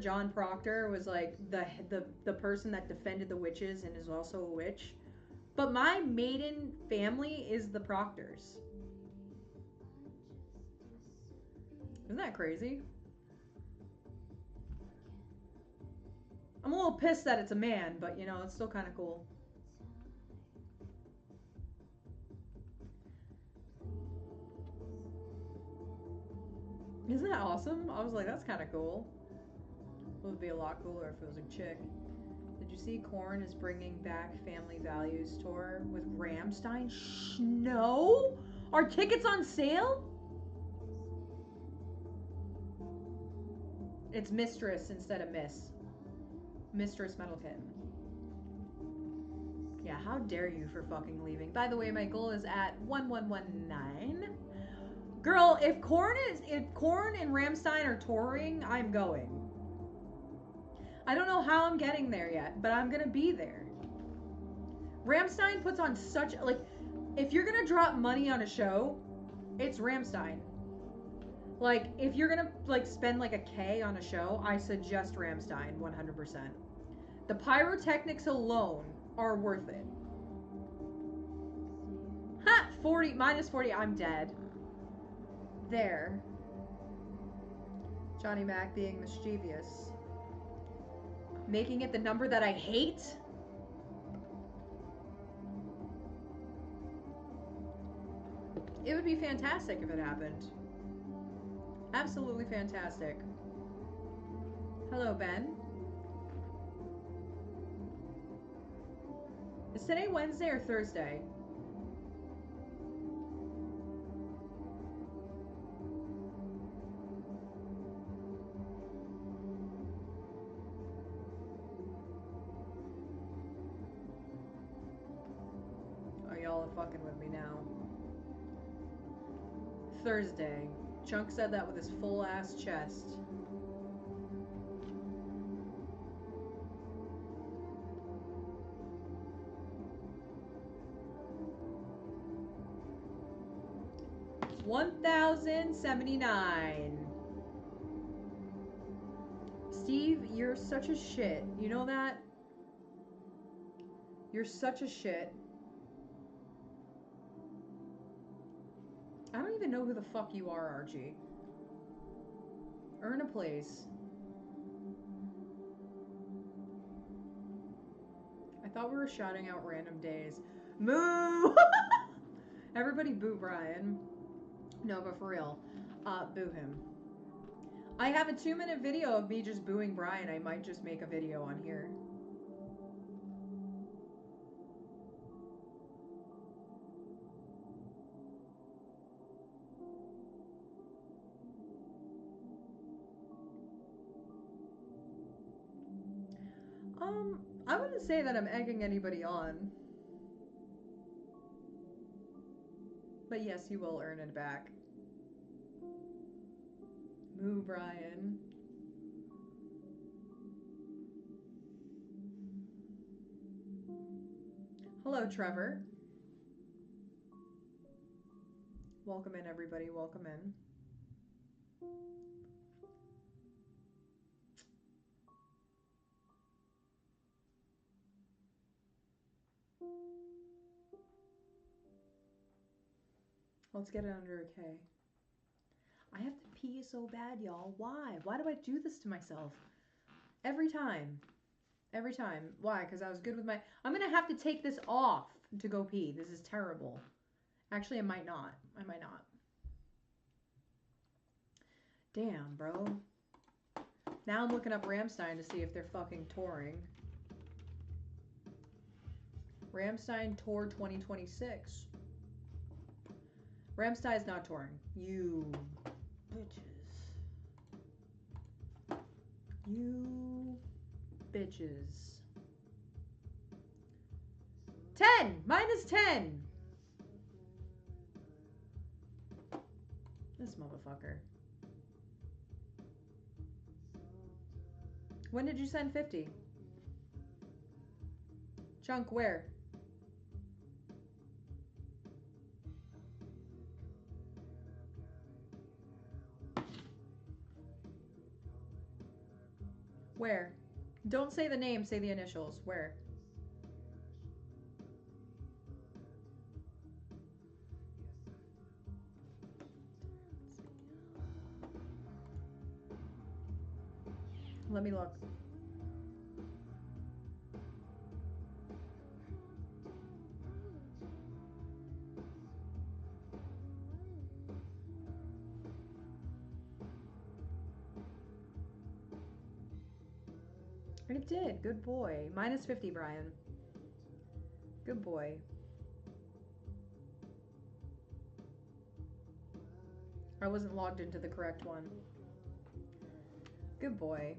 John Proctor was like the person that defended the witches and is also a witch. But my maiden family is the Proctors. Isn't that crazy? I'm a little pissed that it's a man, but you know, it's still kind of cool. Isn't that awesome? I was like, that's kind of cool. It would be a lot cooler if it was a chick. Did you see Korn is bringing back Family Values tour with Rammstein? No? Are tickets on sale? It's Mistress instead of Miss. Mistress Metal Kitten. Yeah, how dare you for fucking leaving. By the way, my goal is at 1119. Girl, if Korn and Rammstein are touring, I'm going. I don't know how I'm getting there yet, but I'm gonna be there. Rammstein puts on such, like, if you're gonna drop money on a show, it's Rammstein. Like, if you're gonna, like, spend, like, a K on a show, I suggest Rammstein 100%. The pyrotechnics alone are worth it. Ha! 40, minus 40, I'm dead. There. Johnny Mac being mischievous. Making it the number that I hate? It would be fantastic if it happened. Absolutely fantastic. Hello, Ben. Is today Wednesday or Thursday? Oh, y'all are fucking with me now. Thursday. Chunk said that with his full ass chest. $1,079. Steve, you're such a shit. You know that? You're such a shit. I don't even know who the fuck you are, Archie. Earn a place. I thought we were shouting out random days. Moo! Everybody boo Brian. No, but for real. Boo him. I have a 2-minute video of me just booing Brian. I might just make a video on here. I wouldn't say that I'm egging anybody on. But yes, you will earn it back. Moo, Brian. Hello, Trevor. Welcome in, everybody. Welcome in. Let's get it under a K. I have to pee so bad, y'all. Why? Why do I do this to myself? Every time. Every time. Why? Because I was good with my... I'm going to have to take this off to go pee. This is terrible. Actually, I might not. I might not. Damn, bro. Now I'm looking up Rammstein to see if they're fucking touring. Rammstein Tour 2026. Rammstein is not touring. You bitches. You bitches. 10! Minus 10! This motherfucker. When did you send 50? Chunk, where? Where? Don't say the name, say the initials. Where? Let me look. It did. Good boy. Minus 50, Brian. Good boy. I wasn't logged into the correct one. Good boy.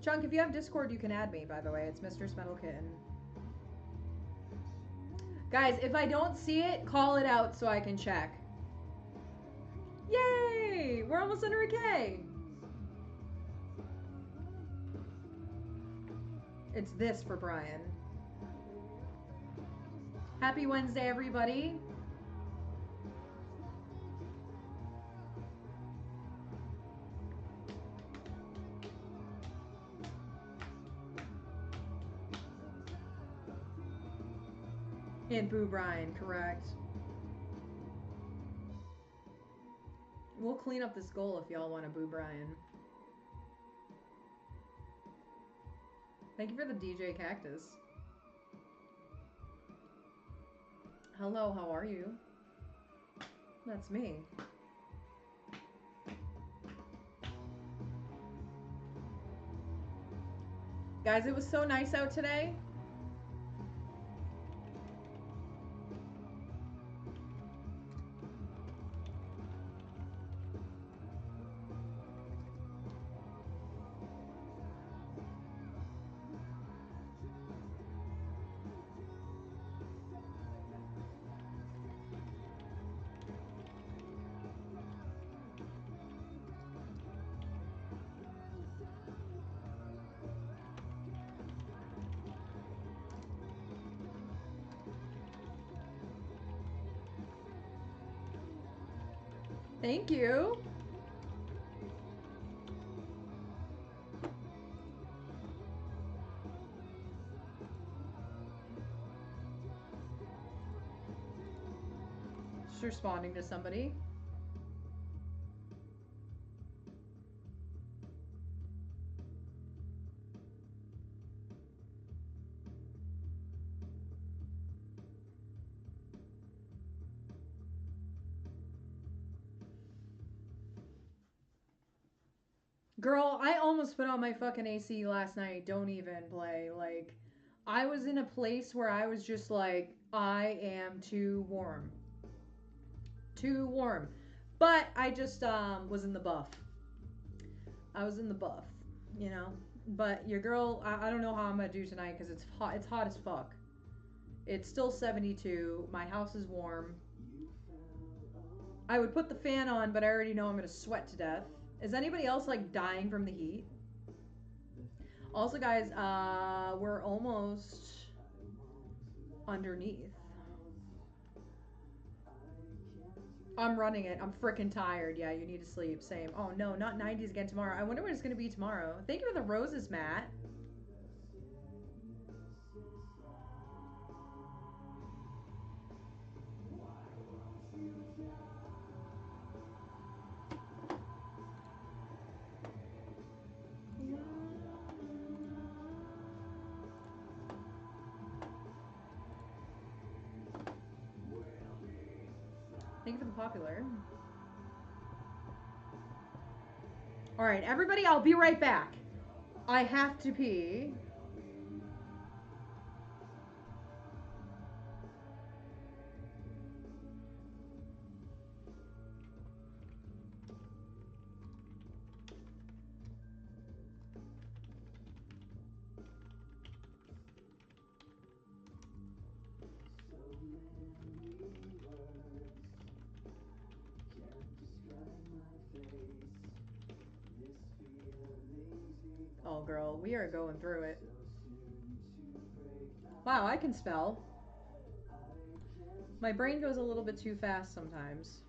Chunk, if you have Discord, you can add me, by the way. It's Mr. Metal Kitten. Guys, if I don't see it, call it out so I can check. Yay! We're almost under a K. It's this for Brian. Happy Wednesday, everybody. And Boo Brian, correct. We'll clean up this goal if y'all want to Boo Brian. Thank you for the DJ Cactus. Hello, how are you? That's me. Guys, it was so nice out today. Thank you. Just responding to somebody. Girl, I almost put on my fucking AC last night. Don't even play. Like, I was in a place where I was just like, I am too warm. Too warm. But I just was in the buff. I was in the buff, you know? But your girl, I don't know how I'm gonna do tonight because it's hot. It's hot as fuck. It's still 72. My house is warm. I would put the fan on, but I already know I'm gonna sweat to death. Is anybody else like dying from the heat? Also, guys, we're almost underneath. I'm running it. I'm freaking tired. Yeah, you need to sleep. Same. Oh no, not 90s again tomorrow. I wonder what it's gonna be tomorrow. Thank you for the roses, Matt. Thank you for the popular. All right, everybody, I'll be right back. I have to pee. girl. We are going through it. Wow, I can spell. My brain goes a little bit too fast sometimes.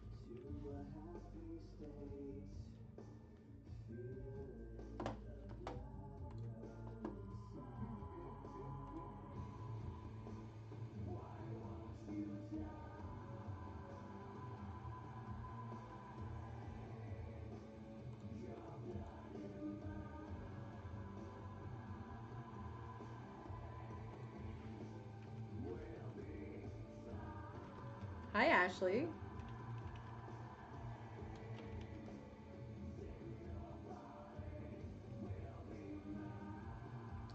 Hi, Ashley.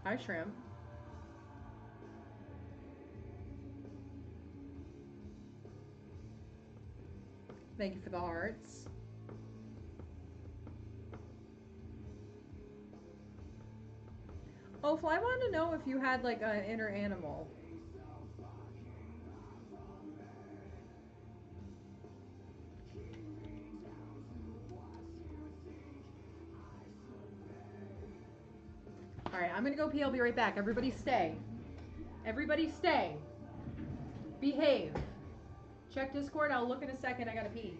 Hi, Shrimp. Thank you for the hearts. Oh, Fly wanted to know if you had like an inner animal. All right, I'm gonna go pee. I'll be right back. Everybody stay. Everybody stay. Behave. Check Discord. I'll look in a second. I gotta pee.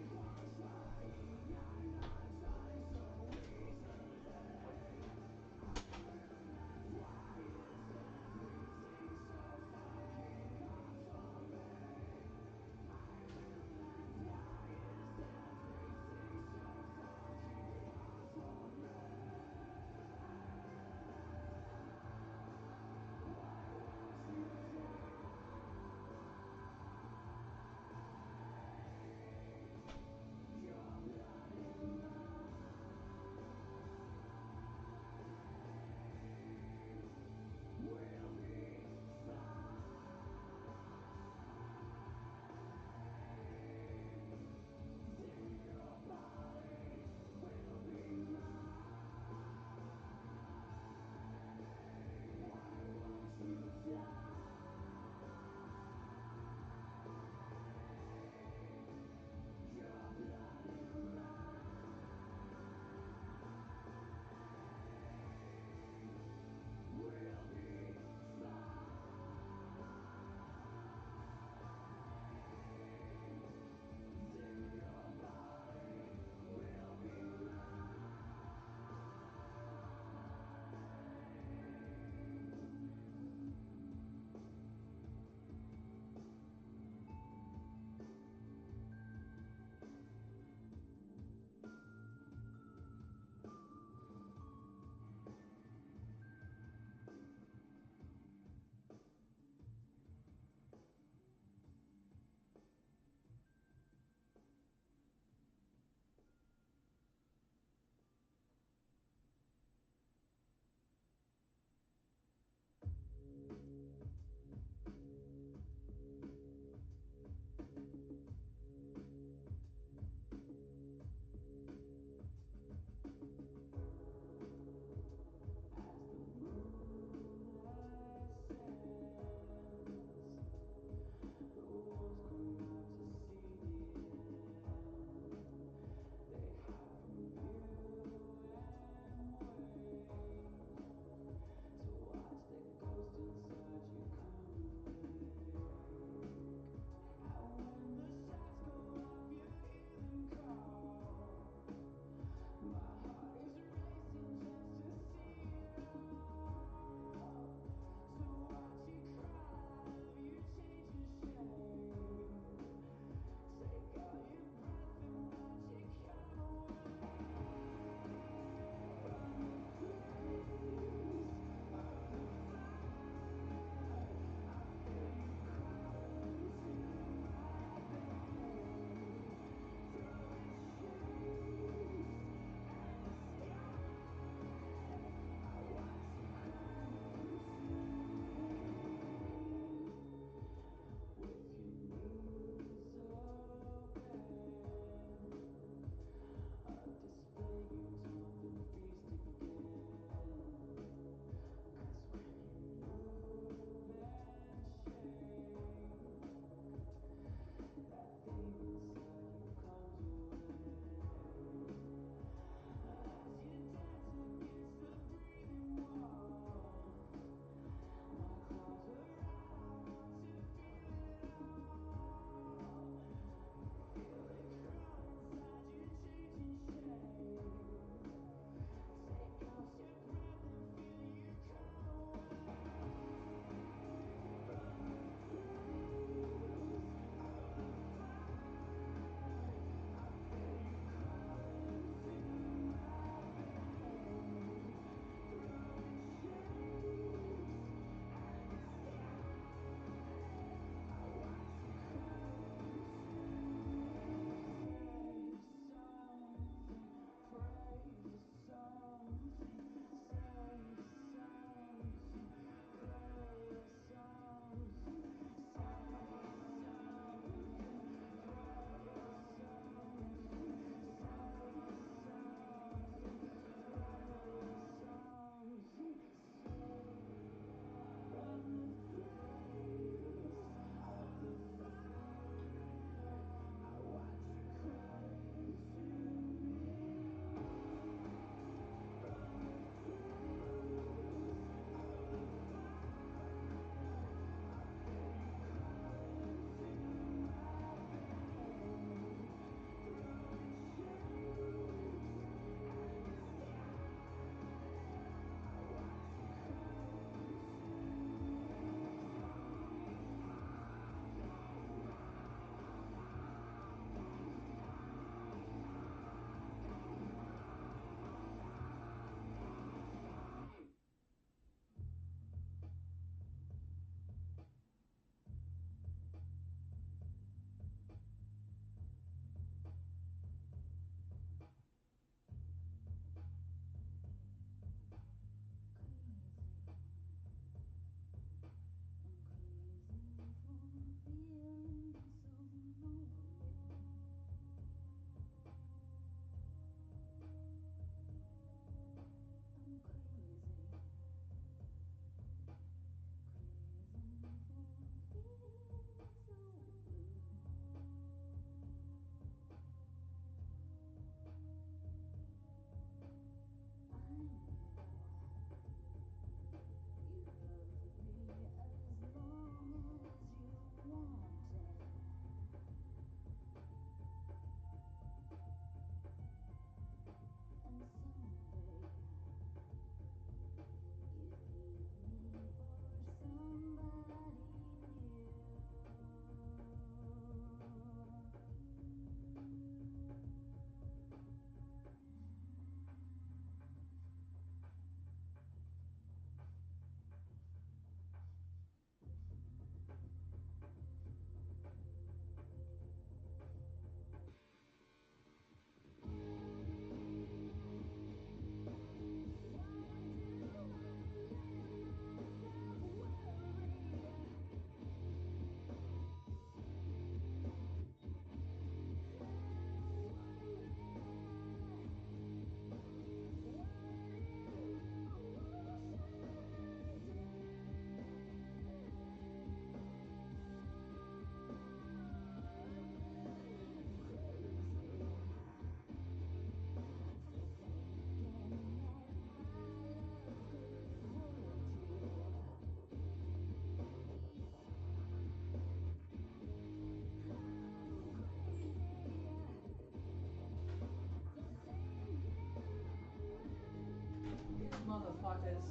motherfuckers.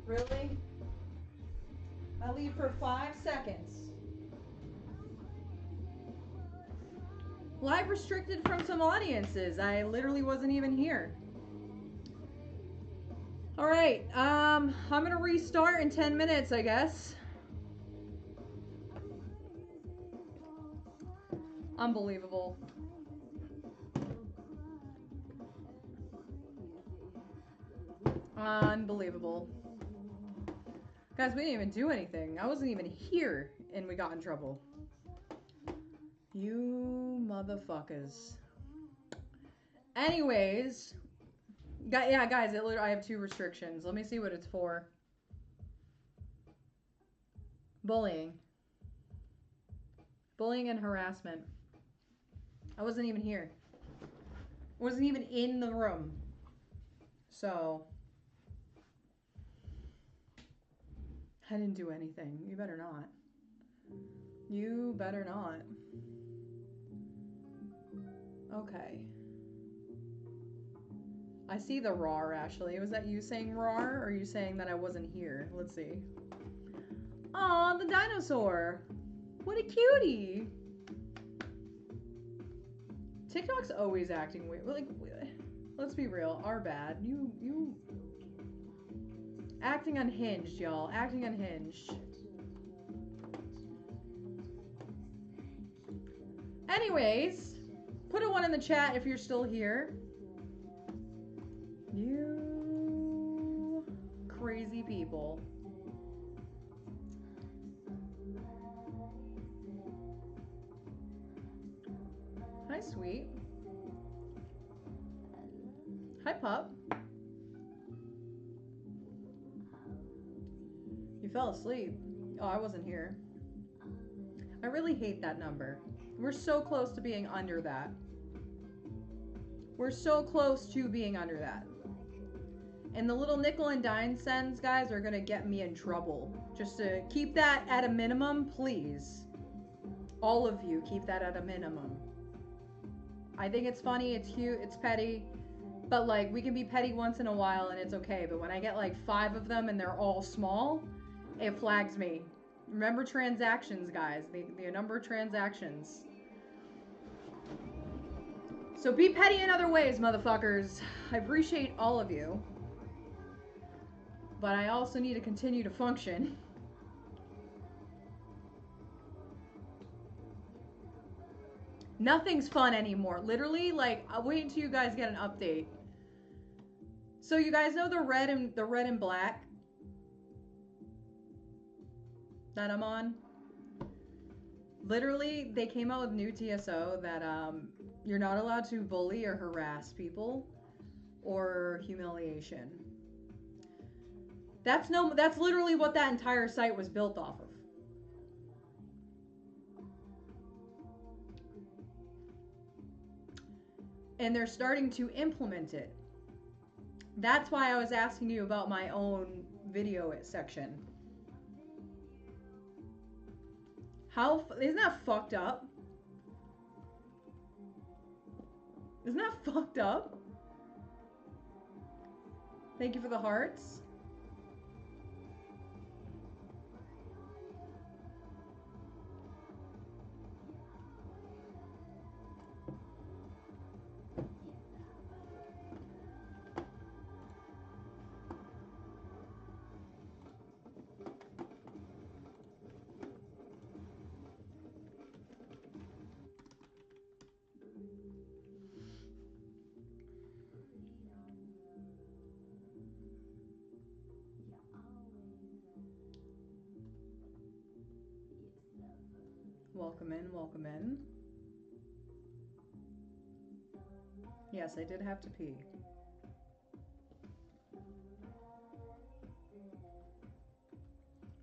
Really? I leave for 5 seconds. Live restricted from some audiences. I literally wasn't even here. All right, I'm gonna restart in 10 minutes, I guess. Unbelievable. Unbelievable. Guys, we didn't even do anything. I wasn't even here and we got in trouble. You motherfuckers. Anyways, yeah, guys, I have 2 restrictions. Let me see what it's for. Bullying. Bullying and harassment. I wasn't even here. Wasn't even in the room. So, I didn't do anything. You better not. You better not. Okay. I see the roar, Ashley. Was that you saying roar, or are you saying that I wasn't here? Let's see. Aw, the dinosaur. What a cutie. TikTok's always acting weird. Like, let's be real. Our bad. You acting unhinged, y'all. Acting unhinged. Anyways, put a 1 in the chat if you're still here. You crazy people. Hi, sweet. Hi, pup. You fell asleep. Oh, I wasn't here. I really hate that number. We're so close to being under that. We're so close to being under that. And the little nickel and dime cents, guys, are gonna get me in trouble. Just to keep that at a minimum, please. All of you, keep that at a minimum. I think it's funny, it's cute, it's petty. But like, we can be petty once in a while and it's okay. But when I get like 5 of them and they're all small, it flags me. Remember transactions, guys. The number of transactions. So be petty in other ways, motherfuckers. I appreciate all of you. But I also need to continue to function. Nothing's fun anymore. Literally, like, I'll wait until you guys get an update. So you guys know the red and black that I'm on? Literally, they came out with new TSO that you're not allowed to bully or harass people or humiliation. That's literally what that entire site was built off of. And they're starting to implement it. That's why I was asking you about my own video section. Isn't that fucked up? Isn't that fucked up? Thank you for the hearts. Welcome in, welcome in. Yes, I did have to pee.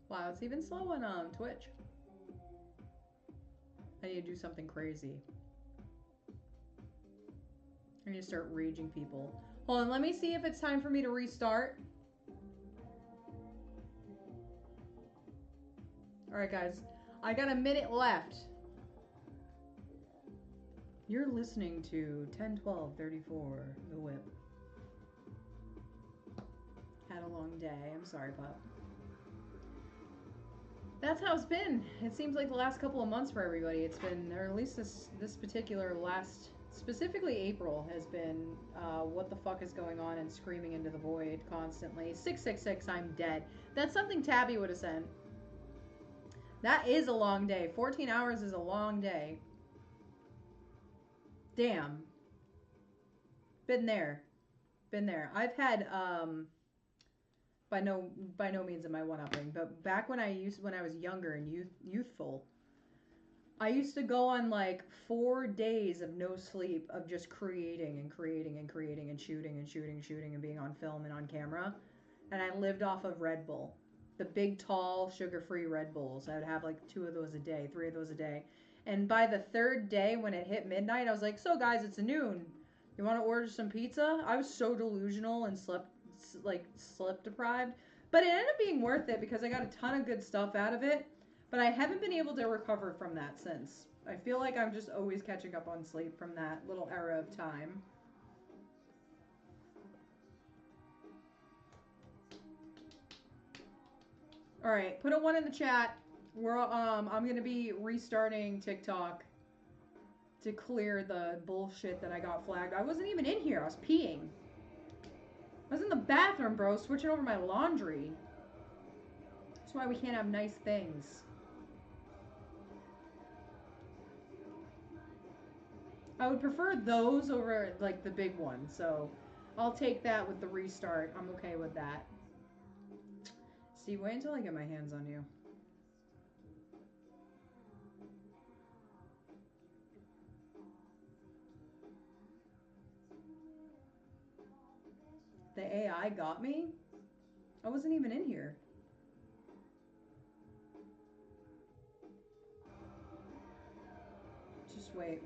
Wow, it's even slow on Twitch. I need to do something crazy. I need to start raging people. Hold on, let me see if it's time for me to restart. Alright, guys. I got a minute left. You're listening to 10, 12, 34, The Whip. Had a long day. I'm sorry, pup. That's how it's been. It seems like the last couple of months for everybody. It's been, or at least this particular last, specifically April, has been what the fuck is going on and screaming into the void constantly. 666, I'm dead. That's something Tabby would have sent. That is a long day. 14 hours is a long day. Damn. Been there. Been there. I've had by no means am I one upping, but back when I was younger and youthful, I used to go on like 4 days of no sleep of just creating and creating and creating and shooting and shooting and shooting and being on film and on camera. And I lived off of Red Bull. The big tall sugar-free Red Bulls. I would have like 2 of those a day, 3 of those a day. And by the 3rd day when it hit midnight, I was like, "So guys, it's noon. You want to order some pizza?" I was so delusional and sleep deprived, but it ended up being worth it because I got a ton of good stuff out of it, but I haven't been able to recover from that since. I feel like I'm just always catching up on sleep from that little era of time. All right, put a 1 in the chat. I'm gonna be restarting TikTok to clear the bullshit that I got flagged. I wasn't even in here. I was peeing. I was in the bathroom, bro, switching over my laundry. That's why we can't have nice things. I would prefer those over, like, the big one, so I'll take that with the restart. I'm okay with that. Steve, wait until I get my hands on you. The AI got me? I wasn't even in here. Just wait.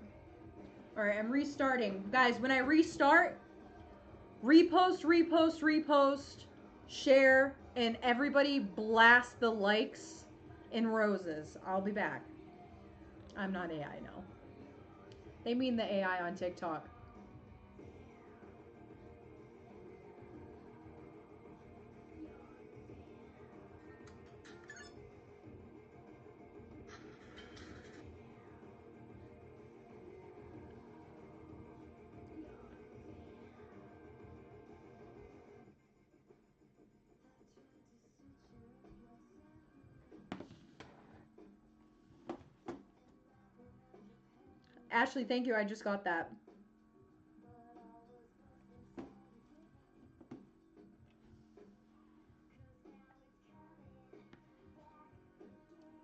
Alright, I'm restarting. Guys, when I restart, repost, repost, repost, share, and everybody blast the likes in roses. I'll be back. I'm not AI, no. They mean the AI on TikTok. Ashley, thank you. I just got that.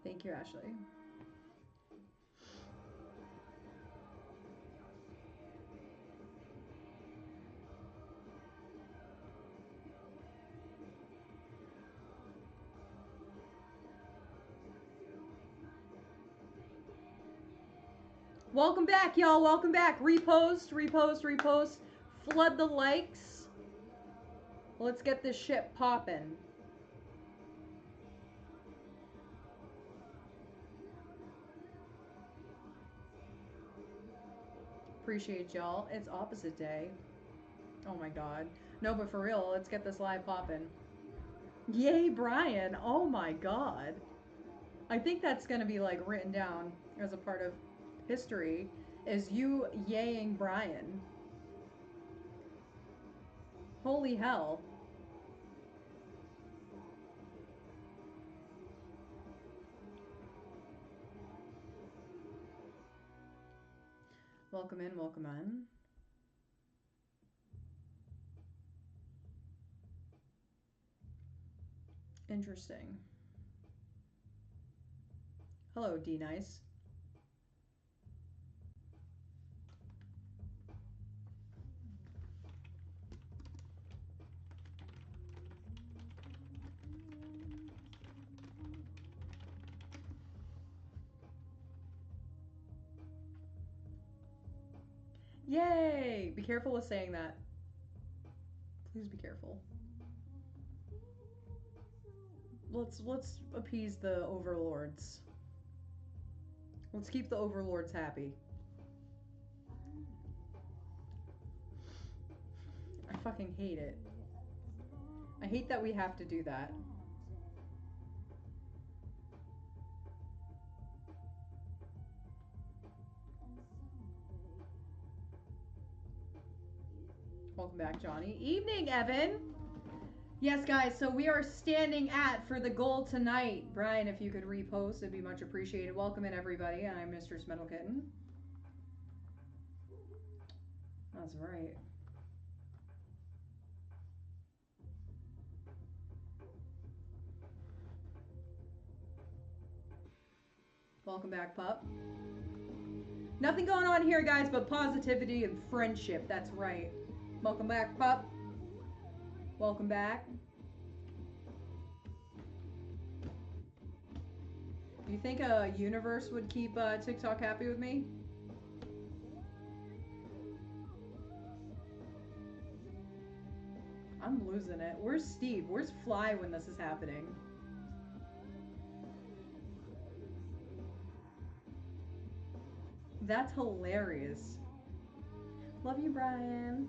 Thank you, Ashley. Welcome back, y'all. Welcome back. Repost, repost, repost. Flood the likes. Let's get this shit poppin'. Appreciate y'all. It's opposite day. Oh my god. No, but for real, let's get this live poppin'. Yay, Brian. Oh my god. I think that's gonna be like written down as a part of history, is you yaying Brian. Holy hell. Welcome in, welcome in. Interesting. Hello, D-Nice. Yay! Be careful with saying that. Please be careful. Let's appease the overlords. Let's keep the overlords happy. I fucking hate it. I hate that we have to do that. Welcome back, Johnny. Evening, Evan. Yes, guys, so we are standing at for the goal tonight. Brian, if you could repost, it'd be much appreciated. Welcome in, everybody. I'm Mistress Metal Kitten. That's right. Welcome back, pup. Nothing going on here, guys, but positivity and friendship. That's right. Welcome back, pup. Welcome back. Do you think a universe would keep TikTok happy with me? I'm losing it. Where's Steve? Where's Fly when this is happening? That's hilarious. Love you, Brian.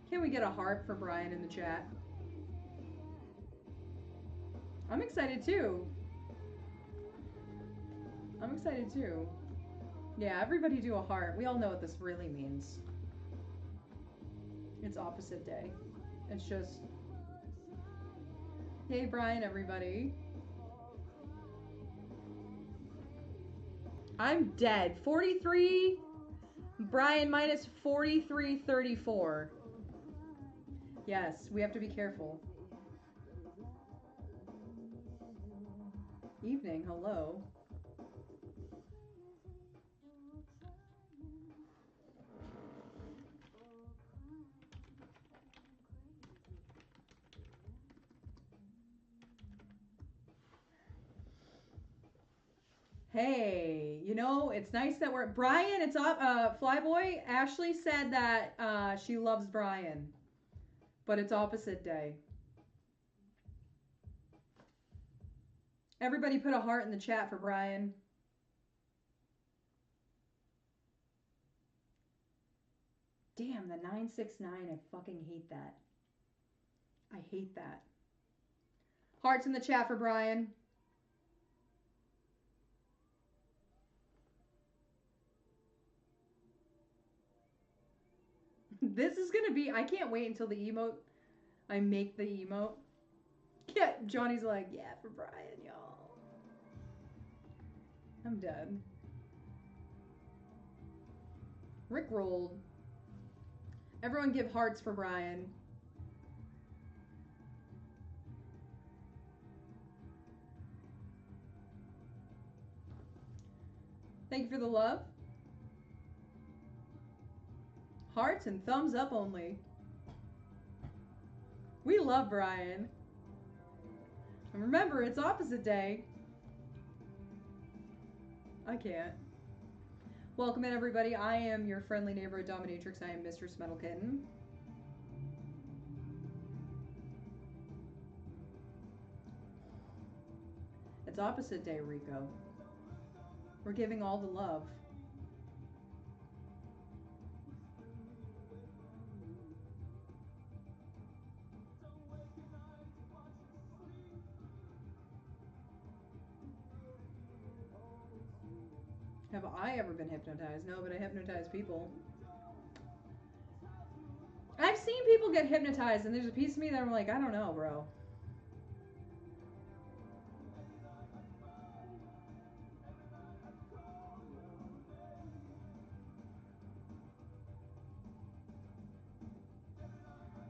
Can we get a heart for Brian in the chat? I'm excited too. I'm excited too. Yeah, everybody do a heart. We all know what this really means. It's opposite day. It's just... Hey, Brian, everybody. I'm dead. 43. Brian minus 43.34. Yes, we have to be careful. Evening, hello. Hey, you know, it's nice that we're... Brian, it's up. Flyboy, Ashley said that she loves Brian. But it's opposite day. Everybody put a heart in the chat for Brian. Damn, the 969. I fucking hate that. I hate that. Hearts in the chat for Brian. This is gonna be... I can't wait until the emote... I make the emote. Yeah, Johnny's like, yeah, for Brian, y'all. I'm dead. Rick rolled. Everyone give hearts for Brian. Thank you for the love. Hearts and thumbs up only. We love Brian. And remember, it's opposite day. I can't. Welcome in, everybody. I am your friendly neighborhood dominatrix. I am Mistress Metal Kitten. It's opposite day, Rico. We're giving all the love. Have I ever been hypnotized? No, but I hypnotize people. I've seen people get hypnotized, and there's a piece of me that I'm like, I don't know, bro.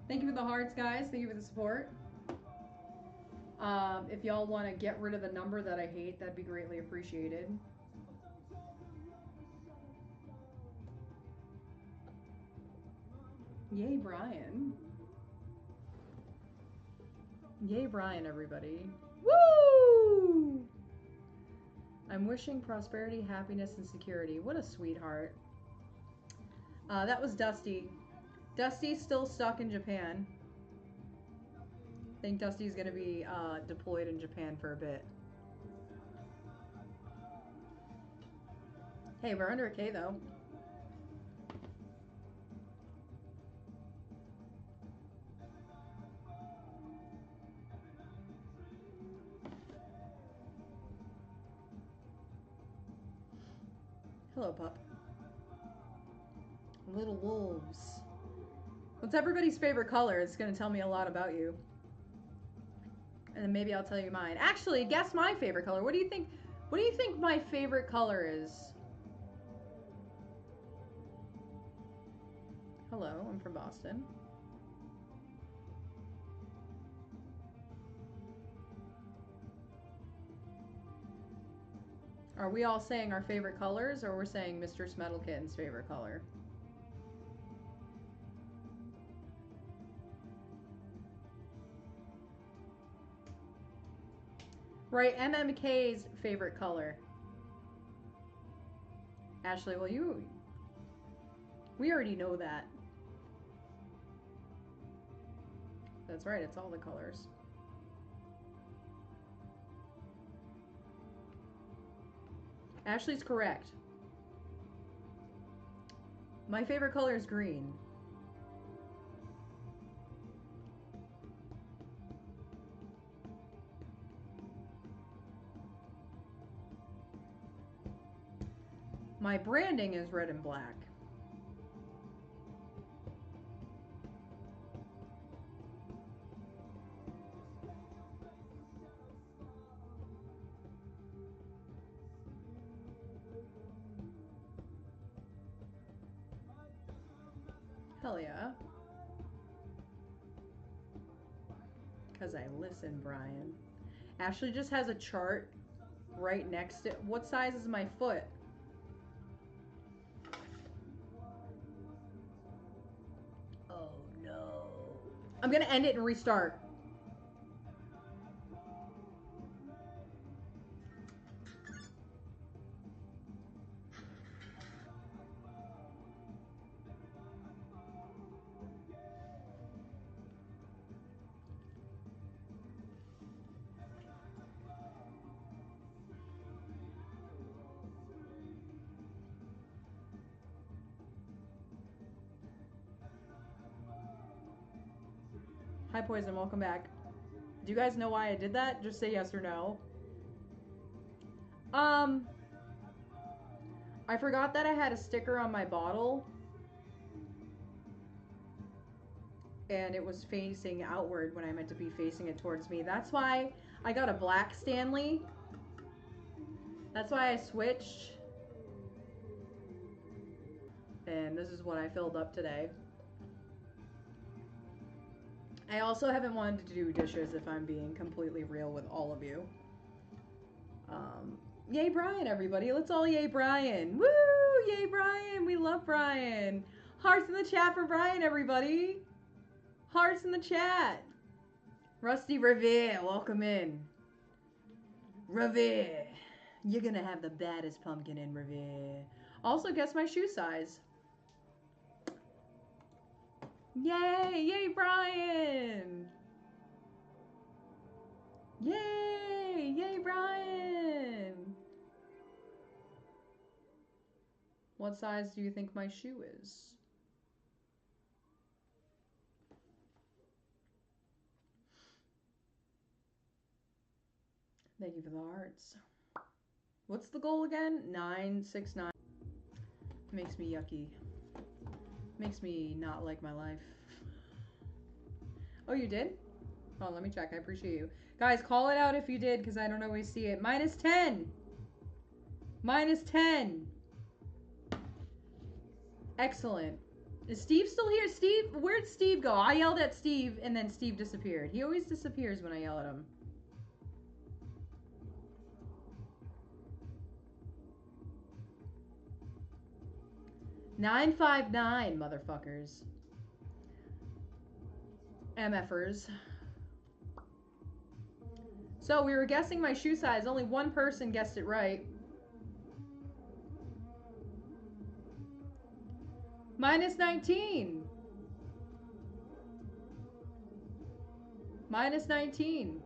Thank you for the hearts, guys. Thank you for the support. If y'all want to get rid of the number that I hate, that'd be greatly appreciated. Yay, Brian. Yay, Brian, everybody. Woo! I'm wishing prosperity, happiness, and security. What a sweetheart. That was Dusty. Dusty's still stuck in Japan. I think Dusty's going to be deployed in Japan for a bit. Hey, we're under a K, though. Hello, pup. Little wolves. What's everybody's favorite color? It's gonna tell me a lot about you. And then maybe I'll tell you mine. Actually, guess my favorite color. What do you think? What do you think my favorite color is? Hello, I'm from Boston. Are we all saying our favorite colors, or we're saying Mr. Smeddlekitten's favorite color? Right, MMK's favorite color. Ashley, well, we already know that. That's right, it's all the colors. Ashley's correct. My favorite color is green. My branding is red and black. Hell yeah. Because I listen, Brian. Ashley just has a chart right next to it. What size is my foot? Oh no. I'm gonna end it and restart. Hi Poison, welcome back. Do you guys know why I did that? Just say yes or no. I forgot that I had a sticker on my bottle. And it was facing outward when I meant to be facing it towards me. That's why I got a black Stanley. That's why I switched. And this is what I filled up today. I also haven't wanted to do dishes, if I'm being completely real with all of you. Yay Brian, everybody. Let's all yay Brian. Woo! Yay Brian. We love Brian. Hearts in the chat for Brian, everybody. Hearts in the chat. Rusty Revere, welcome in. Revere. You're gonna have the baddest pumpkin in Revere. Also, guess my shoe size. Yay! Yay, Brian! Yay! Yay, Brian! What size do you think my shoe is? Thank you for the hearts. What's the goal again? 969. Makes me yucky. Makes me not like my life. Oh, you did? Oh, let me check. I appreciate you. Guys, call it out if you did, because I don't always see it. -10. -10. Excellent. Is Steve still here? Steve? Where'd Steve go? I yelled at Steve, and then Steve disappeared. He always disappears when I yell at him. $959, motherfuckers. MFers. So we were guessing my shoe size. Only one person guessed it right. -19. -19.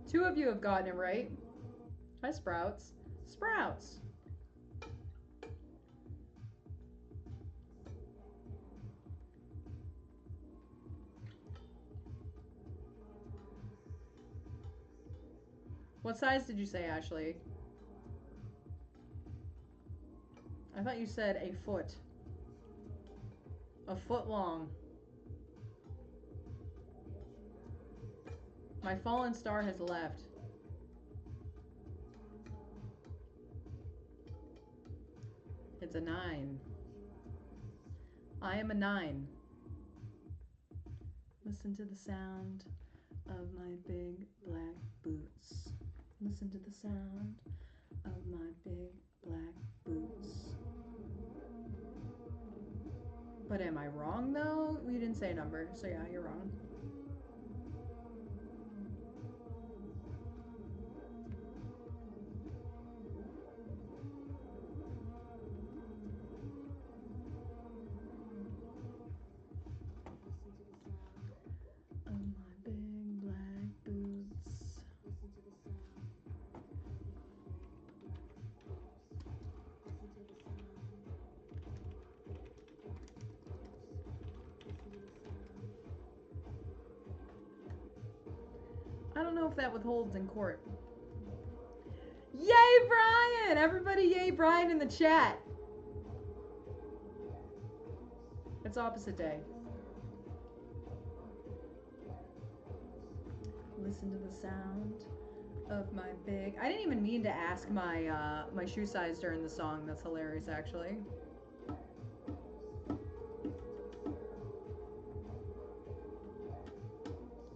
2 of you have gotten it right. Hi, Sprouts. Sprouts. What size did you say, Ashley? I thought you said a foot. A foot long. My fallen star has left. It's a 9. I am a 9. Listen to the sound of my big black boots. Listen to the sound of my big black boots. But am I wrong though? We didn't say a number, so yeah, you're wrong. Of my big black boots. I don't know if that withholds in court. Yay, Brian! Everybody yay Brian in the chat. It's opposite day. Listen to the sound of my big... I didn't even mean to ask my my shoe size during the song. That's hilarious, actually.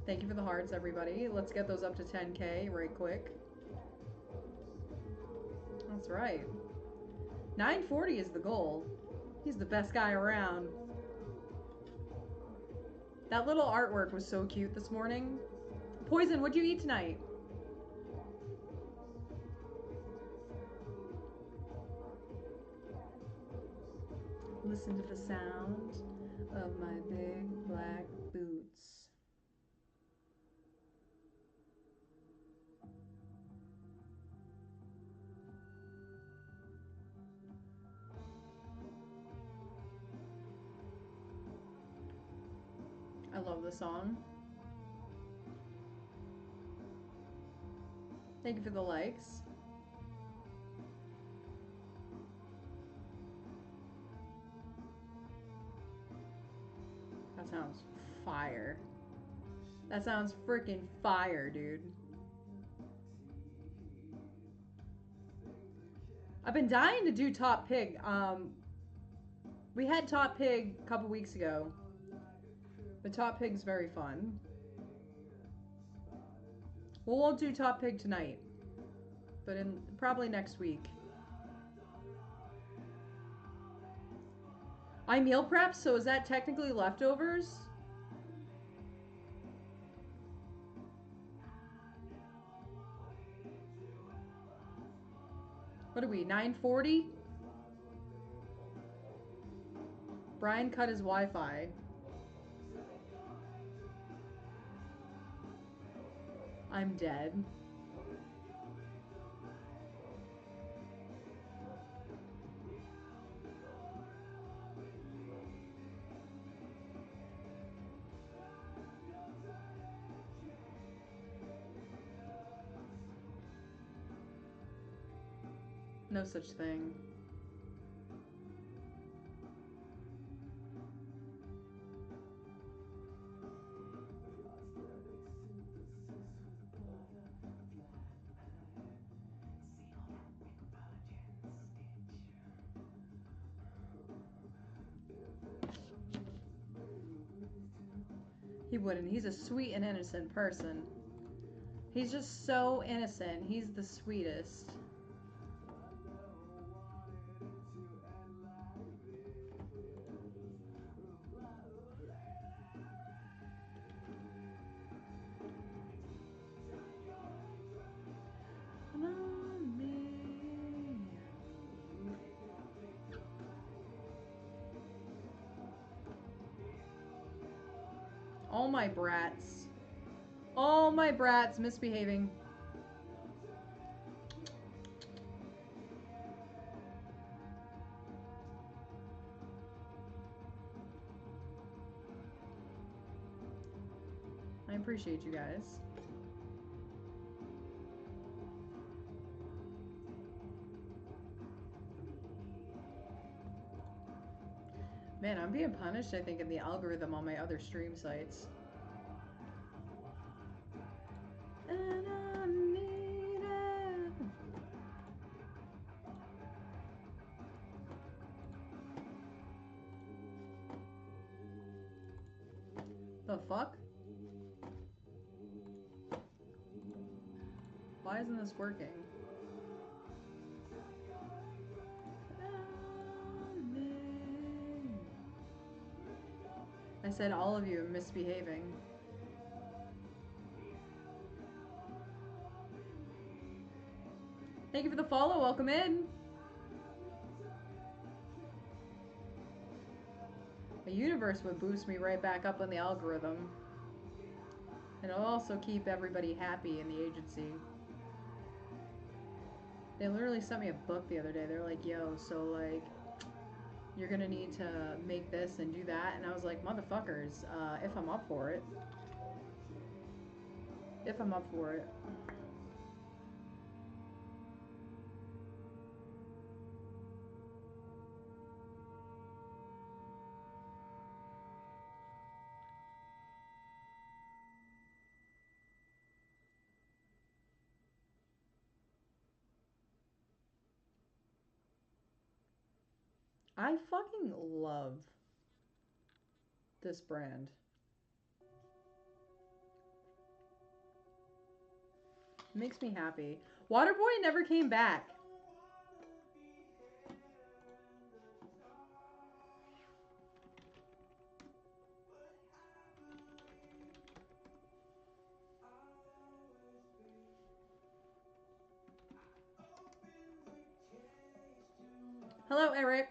Thank you for the hearts, everybody. Let's get those up to 10K right quick. That's right. 940 is the goal. He's the best guy around. That little artwork was so cute this morning. Poison, what'd you eat tonight? Listen to the sound of my big black boots. I love the song. Thank you for the likes. That sounds fire. That sounds freaking fire, dude. I've been dying to do Top Pig. We had Top Pig a couple weeks ago. But Top Pig's very fun. We won't do Top Pig tonight, but probably next week. I meal prep, so is that technically leftovers? What are we, 9:40? Brian cut his Wi-Fi. I'm dead. No such thing. He wouldn't. He's a sweet and innocent person. He's just so innocent. He's the sweetest. All my brats. All my brats misbehaving. I appreciate you guys. Man, I'm being punished, I think, in the algorithm on my other stream sites. And I need it. The fuck? Why isn't this working? I said all of you are misbehaving. Thank you for the follow. Welcome in. A universe would boost me right back up on the algorithm. And it'll also keep everybody happy in the agency. They literally sent me a book the other day. They're like, yo, so like, you're gonna need to make this and do that. And I was like, motherfuckers, if I'm up for it. If I'm up for it. I fucking love this brand. It makes me happy. Waterboy never came back. Hello, Eric.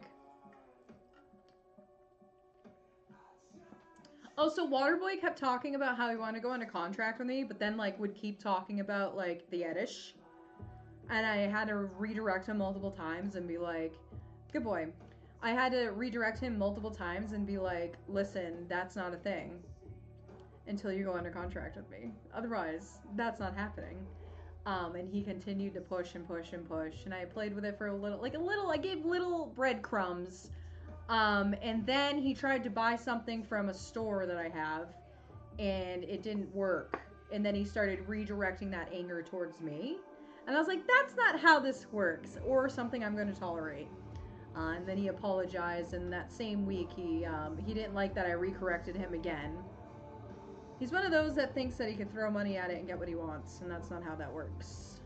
Oh, so Waterboy kept talking about how he wanted to go under contract with me, but then like would keep talking about like the Edish. And I had to redirect him multiple times and be like, good boy. I had to redirect him multiple times and be like, listen, that's not a thing until you go under contract with me. Otherwise, that's not happening. And he continued to push and push and push. And I played with it for I gave little breadcrumbs. And then he tried to buy something from a store that I have, and it didn't work. And then he started redirecting that anger towards me. And I was like, that's not how this works, or something I'm going to tolerate. And then he apologized, and that same week he didn't like that I recorrected him again. He's one of those that thinks that he can throw money at it and get what he wants, and that's not how that works.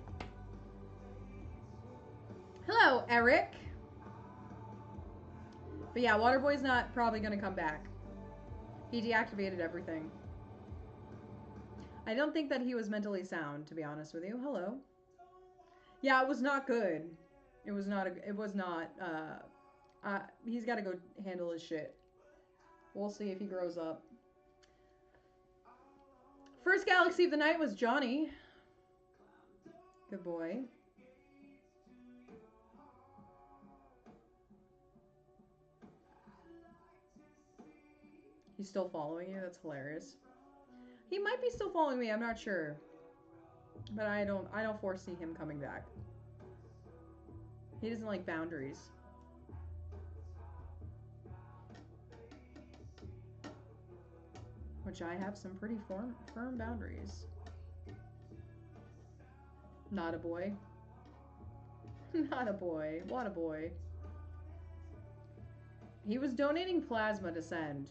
Hello, Eric. But yeah, Waterboy's not probably going to come back. He deactivated everything. I don't think that he was mentally sound, to be honest with you. Hello. Yeah, it was not good. It was not, he's got to go handle his shit. We'll see if he grows up. First Galaxy of the Night was Johnny. Good boy. He's still following you? That's hilarious. He might be still following me, I'm not sure. But I don't foresee him coming back. He doesn't like boundaries. Which I have some pretty firm boundaries. Not a boy. Not a boy. What a boy. He was donating plasma to send.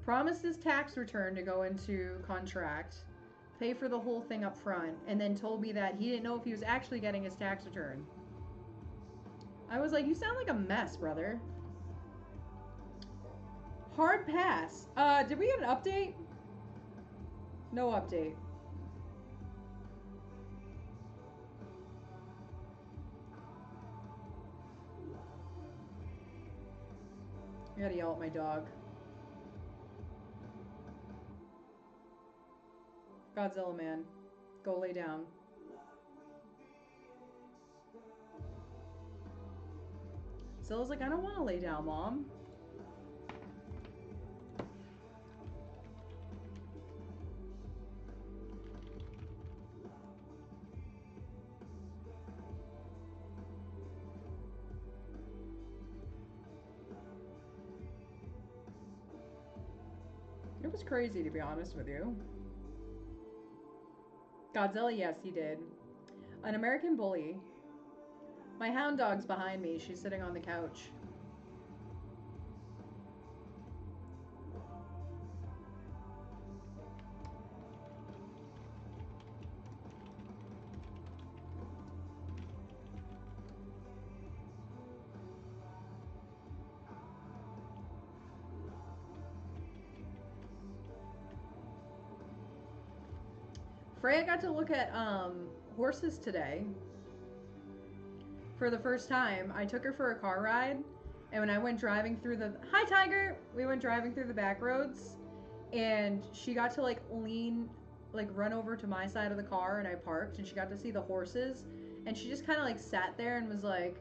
Promised his tax return to go into contract. Pay for the whole thing up front. And then told me that he didn't know if he was actually getting his tax return. I was like, you sound like a mess, brother. Hard pass. Did we get an update? No update. I gotta yell at my dog. Godzilla man. Go lay down. Zilla's like, I don't want to lay down, Mom. was crazy, to be honest with you. Godzilla, yes, he did. An American Bully. My hound dog's behind me. She's sitting on the couch. Freya got to look at horses today for the first time. I took her for a car ride, and when I went driving through the hi Tiger, we went driving through the back roads, and she got to like lean, like run over to my side of the car, and I parked, and she got to see the horses, and she just kind of like sat there and was like,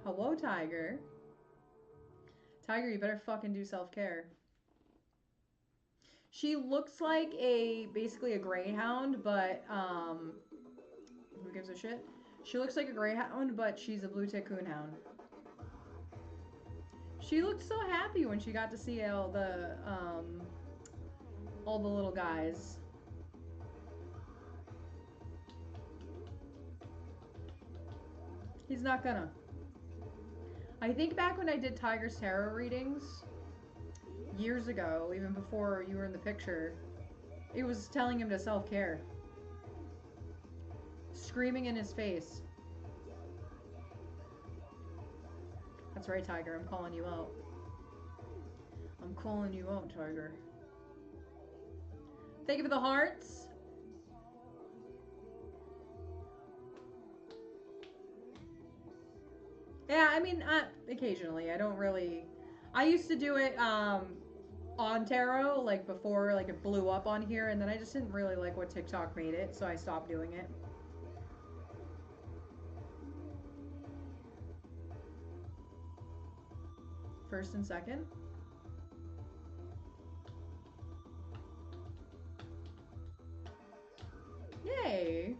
"Hello, Tiger." Tiger, you better fucking do self-care. She looks like basically a greyhound, but who gives a shit? She looks like a greyhound, but she's a blue tick coonhound. She looked so happy when she got to see all the little guys. He's not gonna. I think back when I did Tiger's tarot readings years ago, even before you were in the picture, it was telling him to self-care. Screaming in his face. That's right, Tiger, I'm calling you out. I'm calling you out, Tiger. Thank you for the hearts. Yeah, I mean, occasionally. I don't really... I used to do it on tarot, like before like it blew up on here, and then I just didn't really like what TikTok made it, so I stopped doing it. First and second. Yay!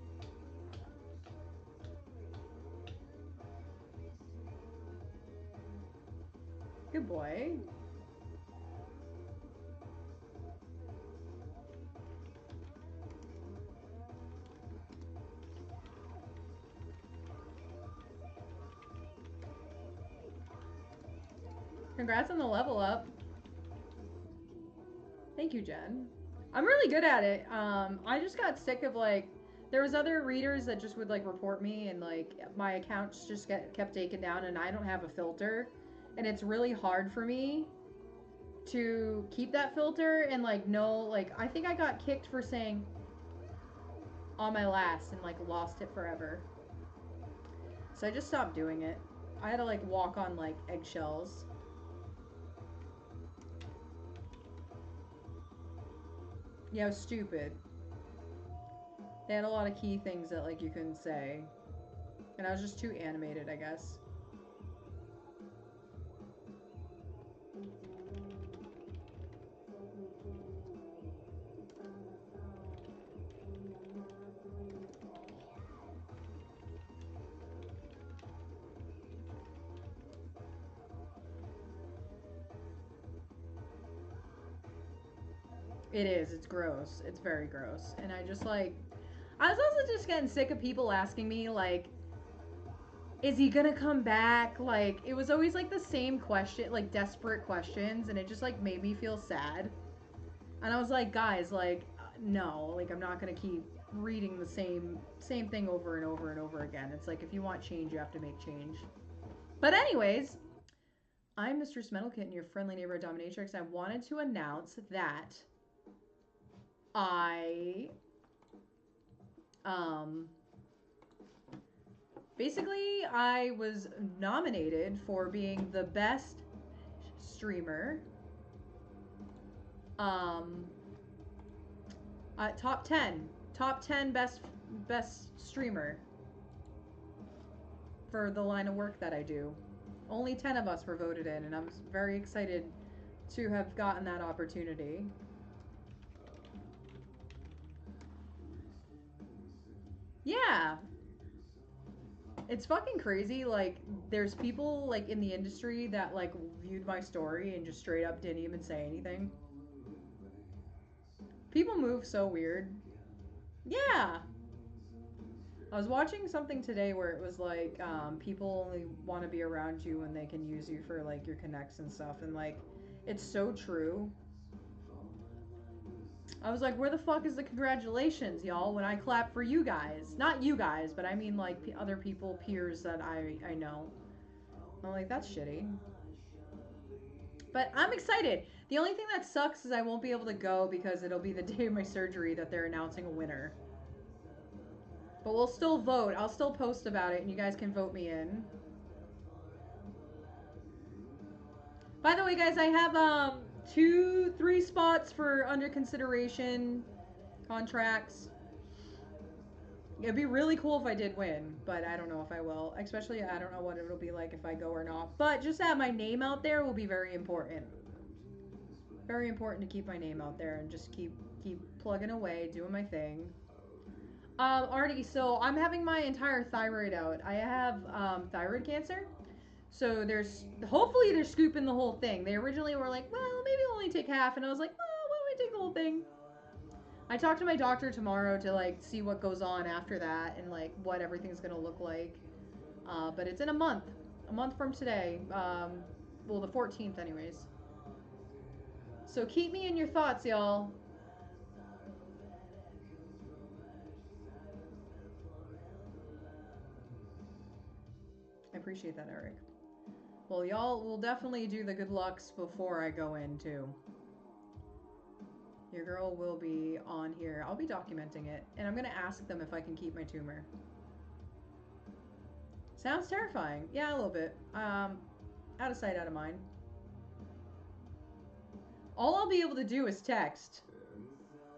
Good boy. Congrats on the level up. Thank you, Jen. I'm really good at it. I just got sick of like, there was other readers that just would like report me, and like my accounts just kept taken down, and I don't have a filter, and it's really hard for me to keep that filter and like know, like I think I got kicked for saying on my last and like lost it forever. So I just stopped doing it. I had to like walk on like eggshells. Yeah, it was stupid. They had a lot of key things that like you couldn't say. And I was just too animated, I guess. It is. It's gross. It's very gross. And I just like... I was also just getting sick of people asking me, like, is he gonna come back? Like, it was always like the same question, like desperate questions, and it just like made me feel sad. And I was like, guys, like, no, like I'm not gonna keep reading the same thing over and over and over again. It's like if you want change, you have to make change. But anyways, I'm Mistress Metalkit, your friendly neighborhood dominatrix. I wanted to announce that I basically I was nominated for being the best streamer, top 10 best streamer for the line of work that I do. Only 10 of us were voted in, and I'm very excited to have gotten that opportunity. Yeah. It's fucking crazy. Like, there's people like in the industry that like viewed my story and just straight up didn't even say anything. People move so weird. Yeah. I was watching something today where it was like people only want to be around you when they can use you for like your connects and stuff, and like it's so true. I was like, where the fuck is the congratulations, y'all? When I clap for you guys, not you guys, but I mean like other people, peers that I know. I'm like, that's shitty. But I'm excited. The only thing that sucks is I won't be able to go because it'll be the day of my surgery that they're announcing a winner. But we'll still vote. I'll still post about it, and you guys can vote me in. By the way, guys, I have 3 spots for under consideration contracts. It'd be really cool if I did win, but I don't know if I will. Especially, I don't know what it'll be like if I go or not. But just to have my name out there will be very important. Very important to keep my name out there and just keep plugging away, doing my thing. Artie, so I'm having my entire thyroid out. I have thyroid cancer. So hopefully they're scooping the whole thing. They originally were like, well, maybe we'll only take half, and I was like, well, why don't we take the whole thing? I talked to my doctor tomorrow to like see what goes on after that and like what everything's gonna look like. But it's in a month from today. Well, the 14th, anyways. So keep me in your thoughts, y'all. I appreciate that, Eric. Well, y'all will definitely do the good lucks before I go in, too. Your girl will be on here. I'll be documenting it. And I'm going to ask them if I can keep my tumor. Sounds terrifying. Yeah, a little bit. Out of sight, out of mind. All I'll be able to do is text.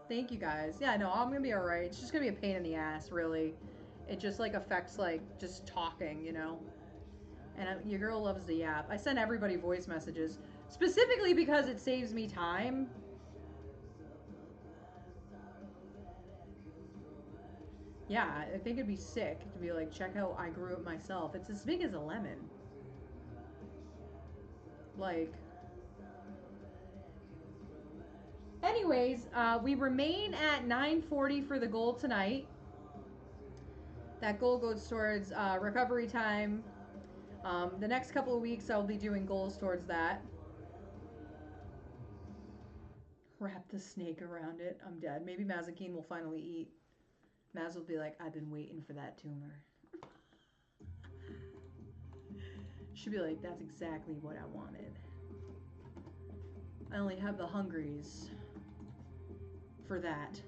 Thank you, guys. Yeah, no, I'm going to be alright. It's just going to be a pain in the ass, really. It just, like, affects, like, just talking, you know? And your girl loves the app. I send everybody voice messages. Specifically because it saves me time. Yeah, I think it'd be sick to be like, check out I grew it myself. It's as big as a lemon. Like, anyways, we remain at 940 for the goal tonight. That goal goes towards recovery time. The next couple of weeks, I'll be doing goals towards that. Wrap the snake around it. I'm dead. Maybe Mazakine will finally eat. Maz will be like, I've been waiting for that tumor. She'll be like, that's exactly what I wanted. I only have the hungries for that.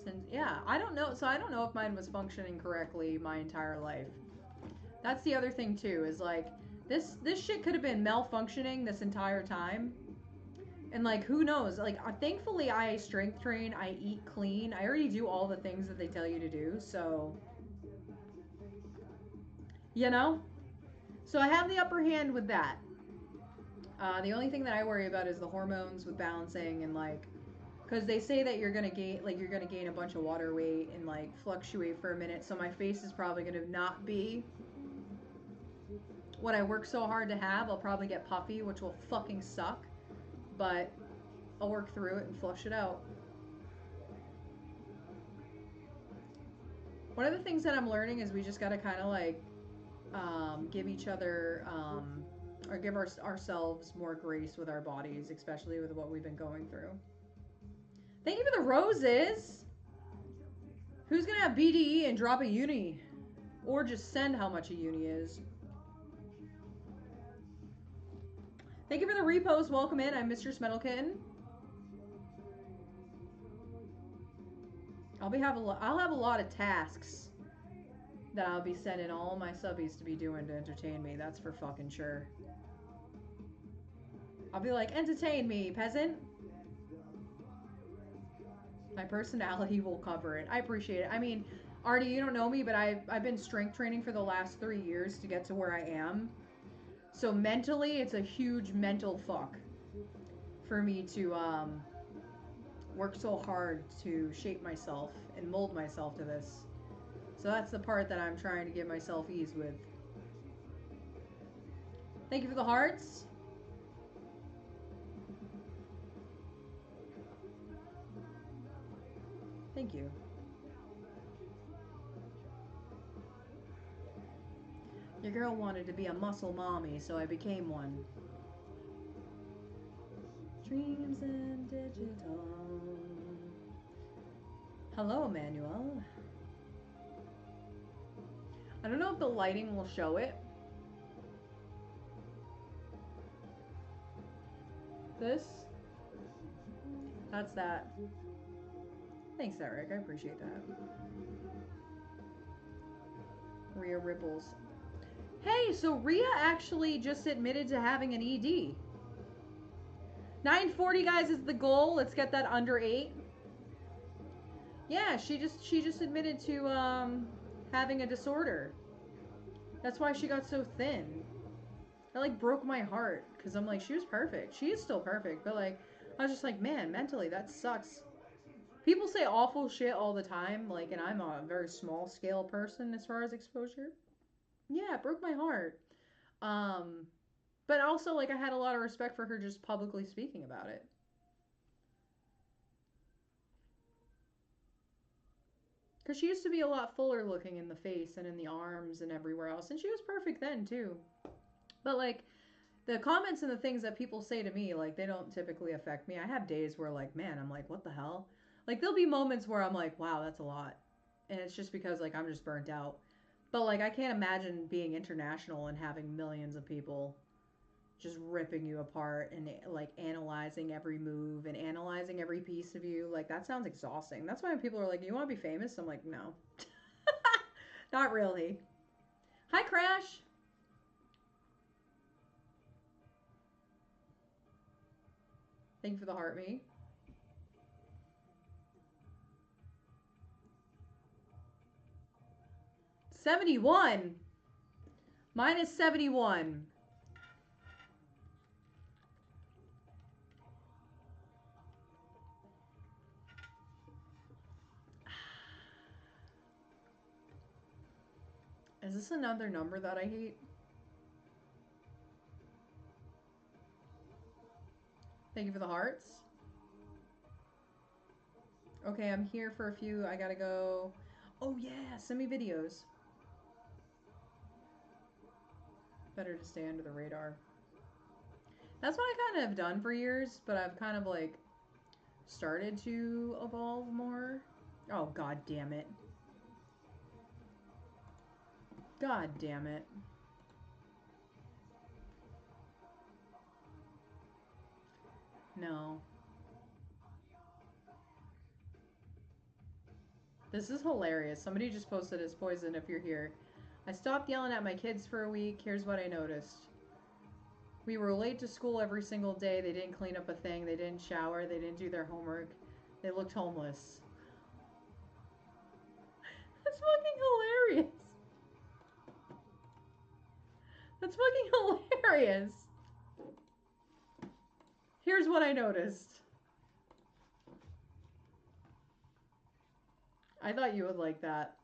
Since, yeah, I don't know. So I don't know if mine was functioning correctly my entire life. That's the other thing too. Is like this shit could have been malfunctioning this entire time. And like, who knows? Like, thankfully, I strength train. I eat clean. I already do all the things that they tell you to do. So, you know. So I have the upper hand with that. The only thing that I worry about is the hormones with balancing and like, because they say that you're gonna gain a bunch of water weight and like fluctuate for a minute. So my face is probably gonna not be what I work so hard to have. I'll probably get puffy, which will fucking suck. But I'll work through it and flush it out. One of the things that I'm learning is we just gotta kind of like give each other or give ourselves more grace with our bodies, especially with what we've been going through. Thank you for the roses. Who's gonna have BDE and drop a uni? Or just send how much a uni is. Thank you for the repost. Welcome in. I'm Mr. Metal Kitten. I'll have a lot of tasks that I'll be sending all my subbies to be doing to entertain me. That's for fucking sure. I'll be like, entertain me, peasant. My personality will cover it. I appreciate it. I mean, Artie, you don't know me, but I've been strength training for the last 3 years to get to where I am. So mentally, it's a huge mental fuck for me to work so hard to shape myself and mold myself to this. So that's the part that I'm trying to give myself ease with. Thank you for the hearts. Thank you. Your girl wanted to be a muscle mommy, so I became one. Dreams and digital. Hello, Emmanuel. I don't know if the lighting will show it. This? That's that. Thanks, Eric. I appreciate that. Rhea Ripples. Hey, so Rhea actually just admitted to having an ED. 940, guys, is the goal. Let's get that under 8. Yeah, she just admitted to having a disorder. That's why she got so thin. That like broke my heart because I'm like, she was perfect. She is still perfect, but like I was just like, man, mentally that sucks. People say awful shit all the time, like, and I'm a very small scale person as far as exposure. Yeah, it broke my heart. Um, but also like I had a lot of respect for her just publicly speaking about it. Because she used to be a lot fuller looking in the face and in the arms and everywhere else, and she was perfect then too. But like the comments and the things that people say to me, like they don't typically affect me. I have days where like, man, I'm like, what the hell? Like there'll be moments where I'm like, wow, that's a lot. And it's just because like I'm just burnt out. But like I can't imagine being international and having millions of people just ripping you apart and like analyzing every move and analyzing every piece of you. Like that sounds exhausting. That's why when people are like, "You want to be famous?" I'm like, "No." Not really. Hi Crash. Thank you for the heart me. 71. Mine is 71. Is this another number that I hate? Thank you for the hearts. Okay, I'm here for a few. I gotta go. Oh yeah, send me videos. Better to stay under the radar. That's what I kind of have done for years, but I've kind of like started to evolve more. Oh, god damn it. God damn it. No. This is hilarious. Somebody just posted it's poison if you're here. I stopped yelling at my kids for a week. Here's what I noticed. We were late to school every single day. They didn't clean up a thing. They didn't shower. They didn't do their homework. They looked homeless. That's fucking hilarious. That's fucking hilarious. Here's what I noticed. I thought you would like that.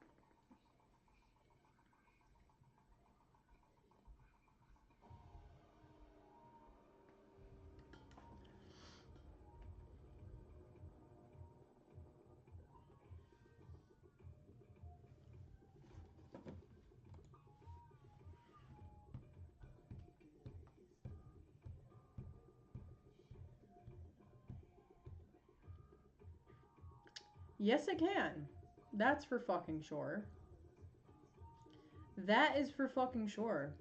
Yes, it can. That's for fucking sure. That is for fucking sure.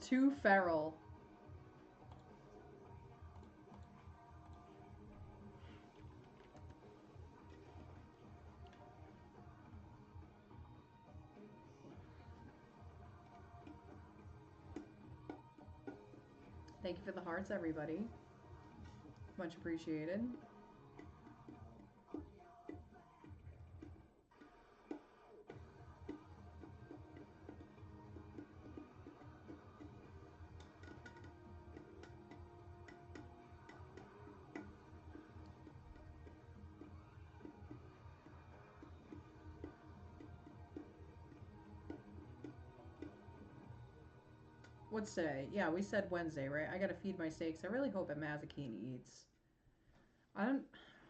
Too feral. Thank you for the hearts, everybody. Much appreciated. What's today? Yeah, we said Wednesday, right? I gotta feed my steaks. I really hope Mazakine eats. I don't.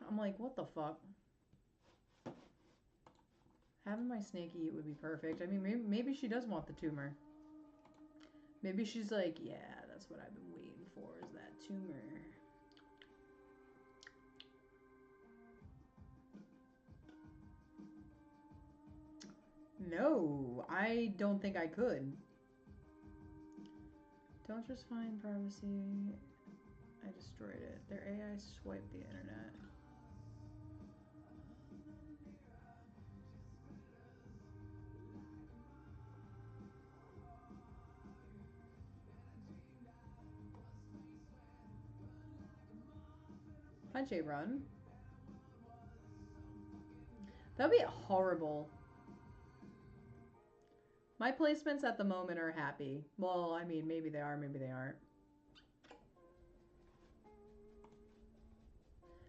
I'm like, what the fuck? Having my snake eat would be perfect. I mean, maybe she does want the tumor. Maybe she's like, yeah, that's what I've been waiting for, is that tumor. No, I don't think I could. Don't just find privacy. I destroyed it. Their AI swiped the internet. Hi, J Run. That'd be horrible. My placements at the moment are happy. Well, I mean, maybe they are, maybe they aren't.